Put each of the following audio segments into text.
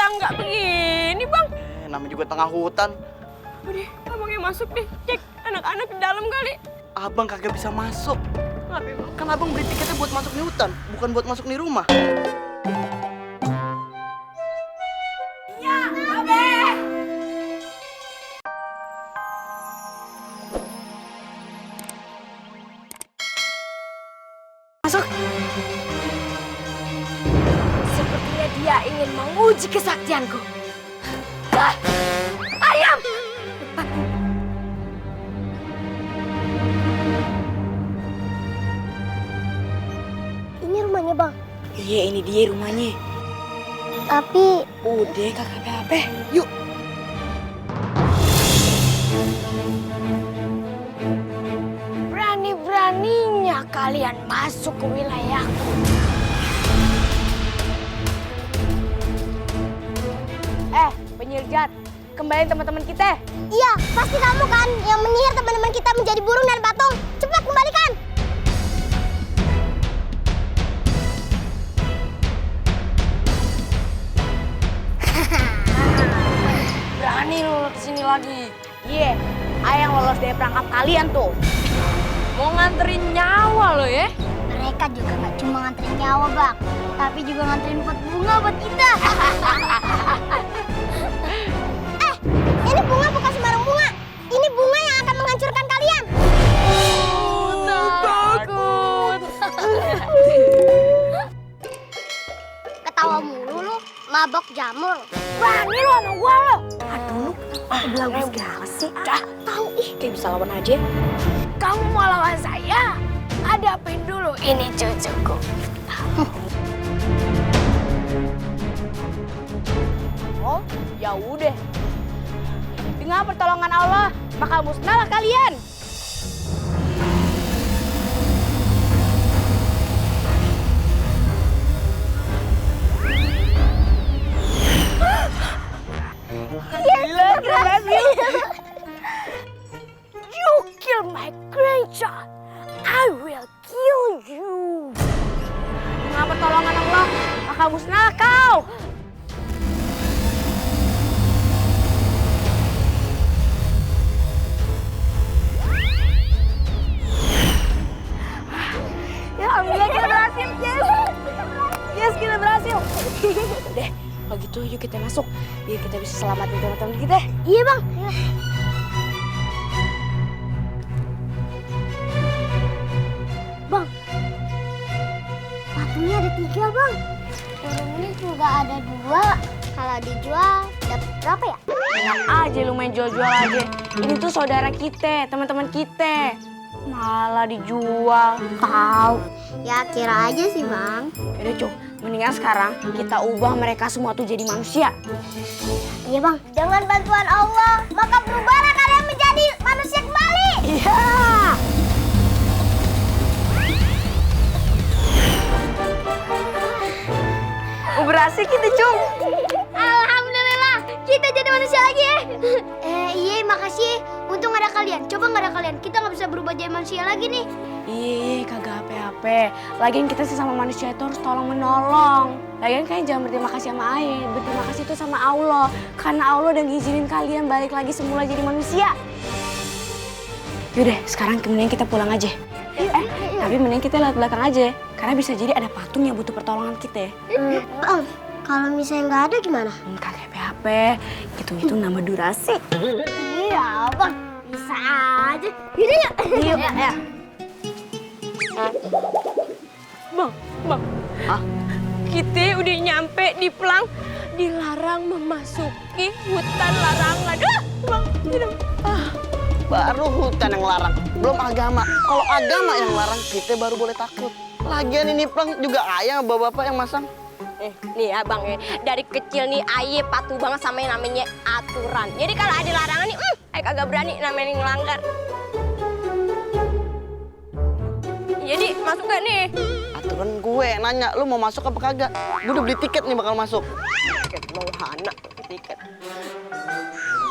tangga begini, Bang? Namanya juga tengah hutan. Udah, abangnya masuk deh. Cek anak-anak di dalam kali. Abang kagak bisa masuk. Kenapa, Bang? Kan abang beli tiketnya buat masuk nih hutan, bukan buat masuk nih rumah. Ya, Abe! Masuk. Sepertinya dia ingin menguji kesaktianku. Ah, ayam! Ini rumahnya, Bang. Iya, ini dia rumahnya. Tapi Udah, kakak apa? Yuk. Berani-beraninya kalian masuk ke wilayahku. Penyihir jahat, kembaliin teman-teman kita. iya, pasti kamu kan yang menyihir teman-teman kita menjadi burung dan patung. Cepat kembalikan. Berani lu kesini lagi. Iya, ayang lolos dari perangkap kalian tuh. Mau nganterin nyawa lo ya? Mereka juga nggak cuma nganterin nyawa, Bang, tapi juga nganterin pot bunga buat kita. Ini bunga bukan sembarang bunga. Ini bunga yang akan menghancurkan kalian. Takut. Ketawa mulu lu, mabok jamur. Berani lo sama gua lo. Aduh, bilang segala sih. Tahu kayak bisa lawan aja. Kamu mau lawan saya? Hadapin dulu ini cucuku. Oh, ya udah. Dengan pertolongan Allah, maka musnahlah kalian. Gila, berhasil. You kill my grandchild, I will kill you. Dengan pertolongan Allah, maka musnahlah kau. Ya, alhamdulillah kita berhasil. Yes, kita berhasil. Udah, kalau gitu yuk kita masuk. Biar kita bisa selamatin teman-teman kita. Iya, Bang. Bang, patungnya ada 3, Bang. Burungnya juga ada 2. Kalau dijual, dapat berapa ya? Enak aja lu main jual-jual aja. Ini tuh saudara kita, teman-teman kita. Malah dijual. Tahu. Ya kira aja sih, Bang. Yaudah, Cuk. Mendingan sekarang kita ubah mereka semua tuh jadi manusia. Iya, Bang. Dengan bantuan Allah, maka berubahlah kalian menjadi manusia kembali. Iya. Berhasil kita, Cung. Alhamdulillah, kita jadi manusia lagi ya. Iya, makasih. Untung ada kalian. Coba nggak ada kalian, kita nggak bisa berubah jadi manusia lagi nih. Iya, kagak apa-apa. Lagian kita sesama manusia itu harus tolong-menolong. Lagian kalian jangan berterima kasih sama Aye. Berterima kasih itu sama Allah. Karena Allah udah ngizinin kalian balik lagi semula jadi manusia. Yaudah, sekarang kemudian kita pulang aja. Tapi mending kita lihat belakang aja. Karena bisa jadi ada patung yang butuh pertolongan kita. Bang, kalau misalnya nggak ada gimana? Kagak apa-apa. Itu nama durasi. Iya, Bang. Bisa aja. Yaudah yuk. Yuk, ya. Bang. Hah? Kita udah nyampe di Pelang. Dilarang memasuki hutan larangan. Bang, tidak. Baru hutan yang larang, belum agama. Kalau agama yang larang, kita baru boleh takut. Lagian ini Plang juga ayah bapak-bapak yang masang. Nih ya Bang, dari kecil nih Aye patuh banget sama yang namanya aturan. Jadi kalau ada larangan nih, Aye kagak berani namanya ngelanggar. Jadi masuk gak nih? Aturan gue nanya, lu mau masuk apa kagak? Gue udah beli tiket nih bakal masuk. Tiket mau hana, tiket.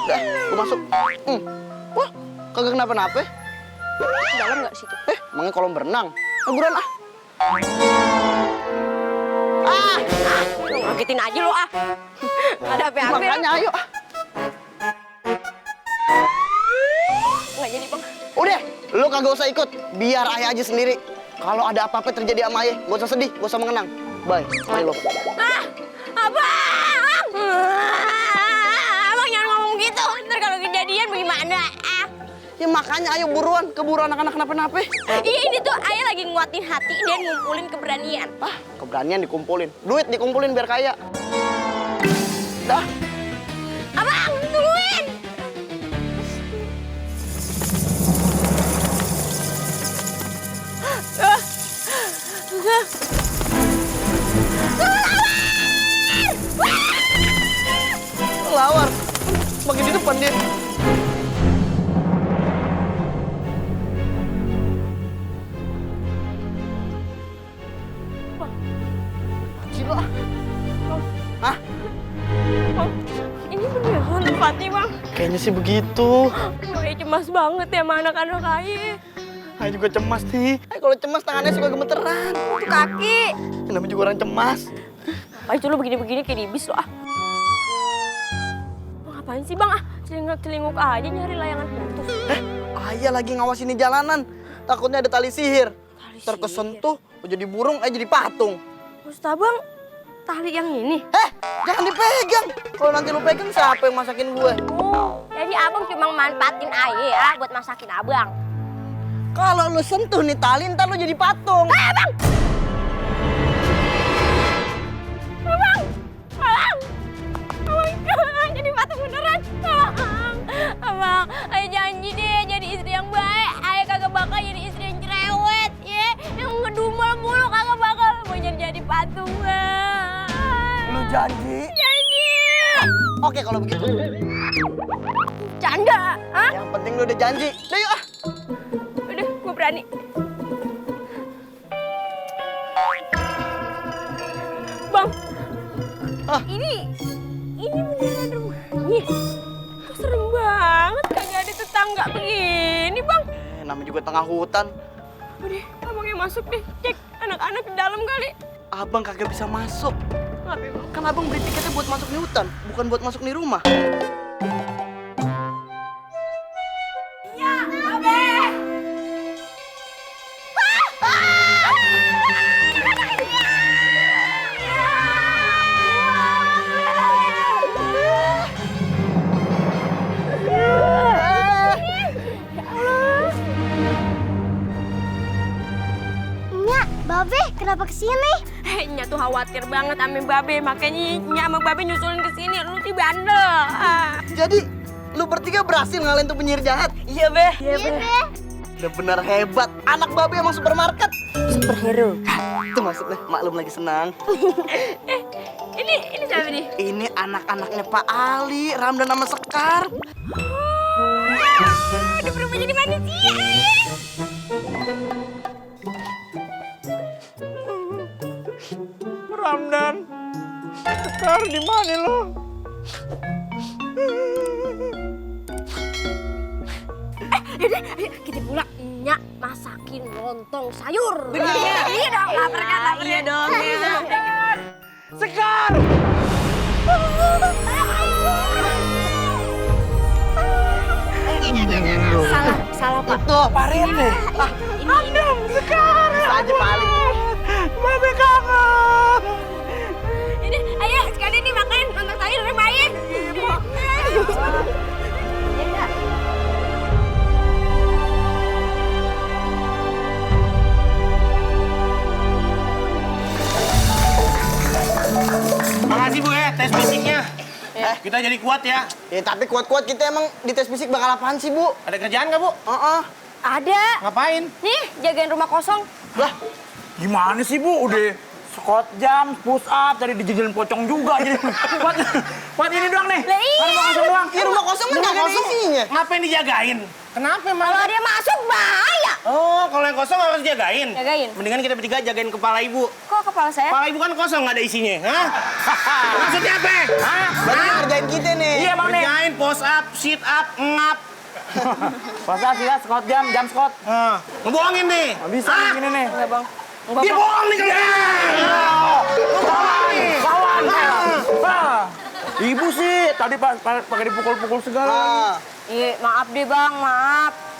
Udah, gue masuk. Wah, kagak kenapa-napa. Dalam gak situ? Emangnya kolam berenang? Buruan ah. Ngagetin aja lo ah. Nggak ada apa-apa. Makanya ayo. Nggak jadi bang. Udah, lu kagak usah ikut. Biar ayah aja sendiri. Kalau ada apa-apa terjadi sama ayah, gak usah sedih, gak usah mengenang. Bye, mari lo. Ah, abang! Abang jangan ngomong gitu. Ntar kalau kejadian bagaimana? Ah. Ya makanya ayo buruan, keburu anak-anak kenapa-napa. Iya ini tuh ayah lagi nguatin hati dan ngumpulin keberanian. Ah, keberanian dikumpulin. Duit dikumpulin biar kaya. Dah. Abang, tungguin! Lawar. Makin di depan dia. Gila. Hah? Bang, ini beneran tempatnya bang. Kayaknya sih begitu. Ayah cemas banget ya sama anak-anak ayah. Ayah juga cemas nih. Kalau cemas tangannya suka gemeteran. Itu kaki. Namanya juga orang cemas. Ngapain sih lo begini-begini kayak di bis lo ah? Lo ngapain sih bang ah? Celinguk-celinguk aja nyari layangan putus. Ayah lagi ngawasin di jalanan. Takutnya ada tali sihir. Terkesentuh, jadi burung, jadi patung. Maksud abang, tali yang ini? Jangan dipegang. Kalau nanti lu pegang, siapa yang masakin gue? Oh, jadi abang cuma manfaatin ayah ya buat masakin abang. Kalau lu sentuh nih tali, ntar lu jadi patung. Abang! Abang! Abang! Abang, jadi patung beneran. Abang, ayah janji deh jadi istri yang baik. Ayah kagak bakal jadi istri yang cerewet, ya. Yang ngedumel mulu kagak bakal mau jadi patung, Bang. Lu janji? Janji. Oke kalau begitu. Canda, ah? Yang penting lu udah janji. Udah yuk ah. Udah, gue berani. Bang, ini beneran rumahnya. Kok serem banget, kagak ada tetangga begini, Bang. Namanya juga tengah hutan. Udah, abangnya masuk deh, cek anak-anak di dalam kali. Abang kagak bisa masuk. Kenapa, Bang? Kan abang beli tiketnya buat masuk nih hutan, bukan buat masuk nih rumah. Ya, Abe! Nya, Babe, kenapa kesini? Nya tuh khawatir banget sama Babe, makanya Nya sama Babe nyusulin ke sini. Lu sih bandel. Jadi, lu bertiga berhasil ngalahin tuh penyihir jahat? Iya, Be. Iya, Be. Udah bener hebat. Anak babe emang supermarket. Superhero. Itu maksudnya, maklum lagi senang. Ini siapa nih? Ini anak-anaknya Pak Ali, Ramdan sama Sekar. Udah berubah jadi manusia. Ramdan, Sekar di mana lo? Ayo kita pulang. Nya masakin lontong sayur. Bener ya? Iya dong, lapar kan? Iya dong. Sekar! Salah Pak. Itu Pak Rene. Ini. Sekar! Aja paling. Babe kangen. Ini, ayo sekalian nih makan lontong sayur rebahin. Makasih Bu ya, tes fisiknya. Kita jadi kuat ya. Ya tapi kuat-kuat kita emang di tes fisik bakal apaan sih, Bu? Ada kerjaan nggak Bu? Ada. Ngapain? Nih, jagain rumah kosong. Lah, Gimana sih Bu? Udah squat jam, push up, tadi dijejelin pocong juga. Jadi buat ini doang nih. Lah iya. Rumah kosong doang. ini rumah kosong mah nggak ada isinya. Ngapain dijagain? Kenapa emang? Kalau dia masuk bahaya. Oh, kalau yang kosong harus jagain. Jagain. Mendingan kita bertiga jagain kepala Ibu. Kok kepala saya? Kepala Ibu kan kosong, nggak ada isinya. Hah? Maksudnya apa? Hah? Berarti ngerjain kita nih. Iya Bang nih. Kerjain push up, sit up, ngap. Push up, silat, squat jam squat. Ngebohongin nih. Nggak bisa Hah? nih gini nih. Enggak, Bang. Dia bohong nih kalian. Ngebohong nih. Kawan Ibu sih tadi pakai dipukul-pukul segala. Ah. Iya, maaf deh bang, maaf.